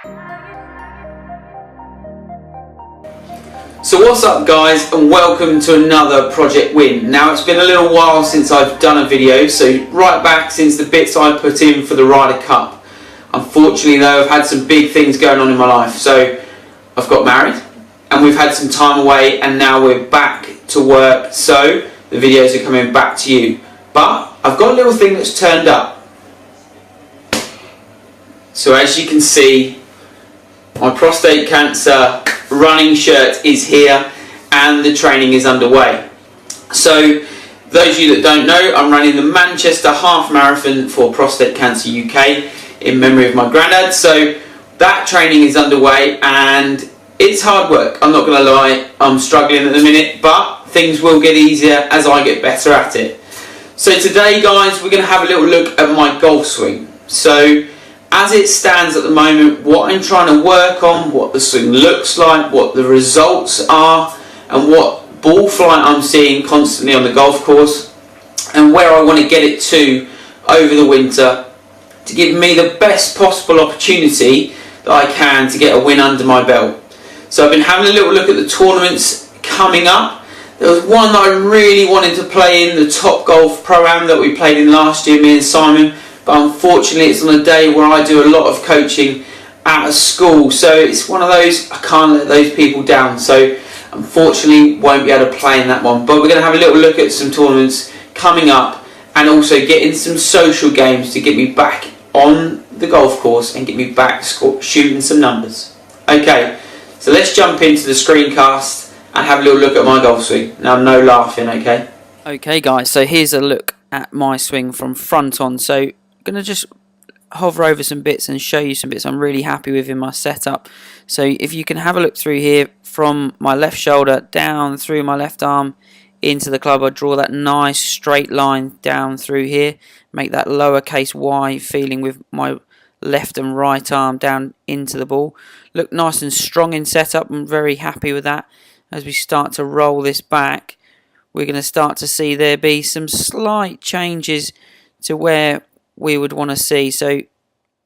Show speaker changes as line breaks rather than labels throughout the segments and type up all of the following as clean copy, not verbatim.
So what's up guys, and welcome to another Project Win. Now it's been a little while since I've done a video, so right back since the bits I put in for the Ryder Cup. Unfortunately though, I've had some big things going on in my life. So I've got married and we've had some time away, and now we're back to work, so the videos are coming back to you. But I've got a little thing that's turned up. So as you can see, my prostate cancer running shirt is here and the training is underway. So those of you that don't know, I'm running the Manchester Half Marathon for Prostate Cancer UK in memory of my granddad. So that training is underway and it's hard work, I'm not going to lie. I'm struggling at the minute, but things will get easier as I get better at it. So today guys, we're going to have a little look at my golf swing. So as it stands at the moment, what I'm trying to work on, what the swing looks like, what the results are, and what ball flight I'm seeing constantly on the golf course, and where I want to get it to over the winter to give me the best possible opportunity that I can to get a win under my belt. So I've been having a little look at the tournaments coming up. There was one that I really wanted to play in, the Top Golf Pro-Am that we played in last year, me and Simon. But unfortunately it's on a day where I do a lot of coaching at a school, so it's one of those, I can't let those people down, so unfortunately won't be able to play in that one. But we're going to have a little look at some tournaments coming up, and also getting some social games to get me back on the golf course and get me back shooting some numbers. Okay, so let's jump into the screencast and have a little look at my golf swing. Now no laughing, okay?
Okay guys, so here's a look at my swing from front on. So going to just hover over some bits and show you some bits I'm really happy with in my setup. So if you can have a look through here, from my left shoulder down through my left arm into the club, I draw that nice straight line down through here, make that lowercase y feeling with my left and right arm down into the ball. Look nice and strong in setup. I'm very happy with that. As we start to roll this back, we're going to start to see there be some slight changes to where we would want to see. So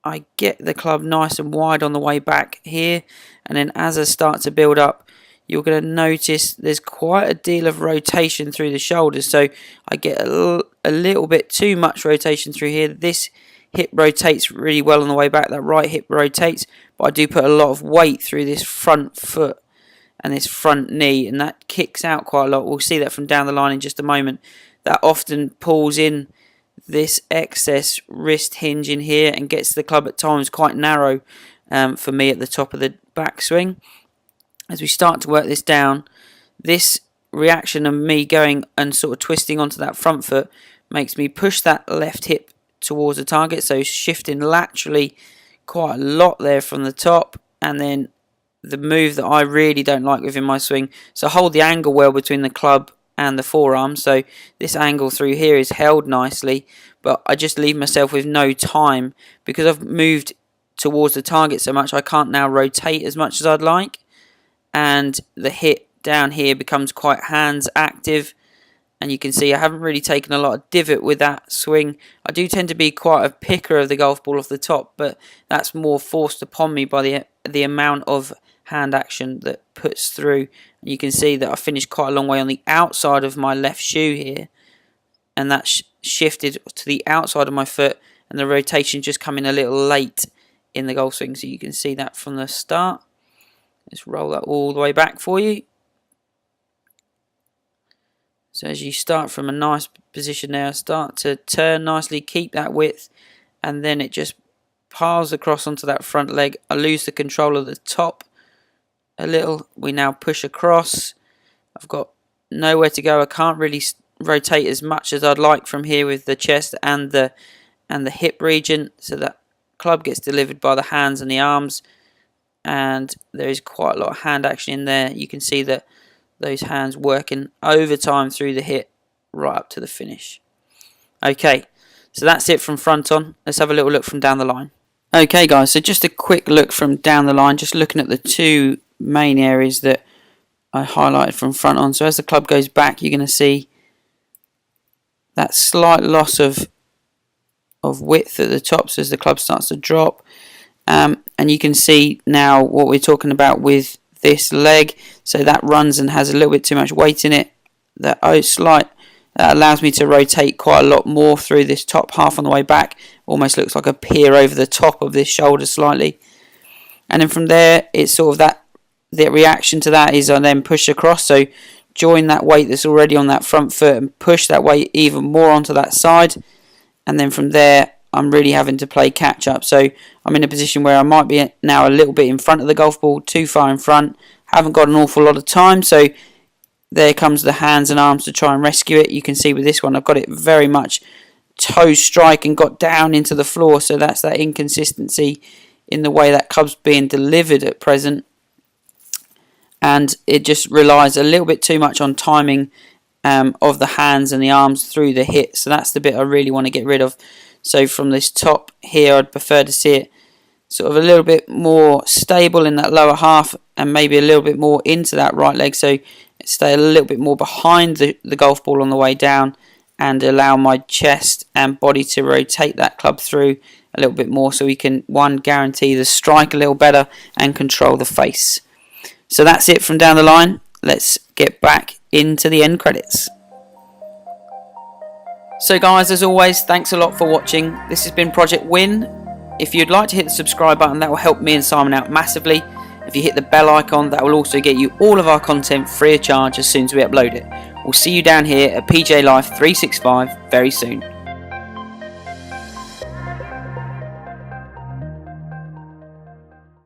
I get the club nice and wide on the way back here, and then as I start to build up, you're going to notice there's quite a deal of rotation through the shoulders. So I get a little bit too much rotation through here. This hip rotates really well on the way back, that right hip rotates, but I do put a lot of weight through this front foot and this front knee, and that kicks out quite a lot. We'll see that from down the line in just a moment. That often pulls in this excess wrist hinge in here and gets the club at times quite narrow for me at the top of the backswing. As we start to work this down, this reaction of me going and sort of twisting onto that front foot makes me push that left hip towards the target, so shifting laterally quite a lot there from the top. And then the move that I really don't like within my swing, so hold the angle well between the club and the forearm, so this angle through here is held nicely, but I just leave myself with no time because I've moved towards the target so much. I can't now rotate as much as I'd like, and the hit down here becomes quite hands active, and you can see I haven't really taken a lot of divot with that swing. I do tend to be quite a picker of the golf ball off the top, but that's more forced upon me by the amount of hand action that puts through. And you can see that I finished quite a long way on the outside of my left shoe here, and that shifted to the outside of my foot, and the rotation just coming a little late in the golf swing, so you can see that from the start. Let's roll that all the way back for you. So as you start from a nice position there, start to turn nicely, keep that width, and then it just piles across onto that front leg. I lose the control of the top a little. We now push across. I've got nowhere to go. I can't really rotate as much as I'd like from here with the chest and the hip region, so that club gets delivered by the hands and the arms, and there is quite a lot of hand action in there. You can see that those hands working overtime through the hit right up to the finish. Okay, so that's it from front on. Let's have a little look from down the line. Okay guys, so just a quick look from down the line, just looking at the two main areas that I highlighted from front on. So as the club goes back, you're going to see that slight loss of width at the top, so as the club starts to drop. And and you can see now what we're talking about with this leg. So that runs and has a little bit too much weight in it. That allows me to rotate quite a lot more through this top half on the way back. Almost looks like a pier over the top of this shoulder slightly. And then from there, it's sort of the reaction to that is I then push across. So join that weight that's already on that front foot and push that weight even more onto that side. And then from there, I'm really having to play catch up. So I'm in a position where I might be now a little bit in front of the golf ball, too far in front. Haven't got an awful lot of time. So there comes the hands and arms to try and rescue it. You can see with this one, I've got it very much toe strike and got down into the floor. So that's that inconsistency in the way that club's being delivered at present. And it just relies a little bit too much on timing of the hands and the arms through the hit. So that's the bit I really want to get rid of. So from this top here, I'd prefer to see it sort of a little bit more stable in that lower half and maybe a little bit more into that right leg. So stay a little bit more behind the golf ball on the way down and allow my chest and body to rotate that club through a little bit more so we can, one, guarantee the strike a little better and control the face. So that's it from down the line. Let's get back into the end credits. So guys, as always, thanks a lot for watching. This has been Projectwin. If you'd like to hit the subscribe button, that will help me and Simon out massively. If you hit the bell icon, that will also get you all of our content free of charge as soon as we upload it. We'll see you down here at PGA Life 365 very soon.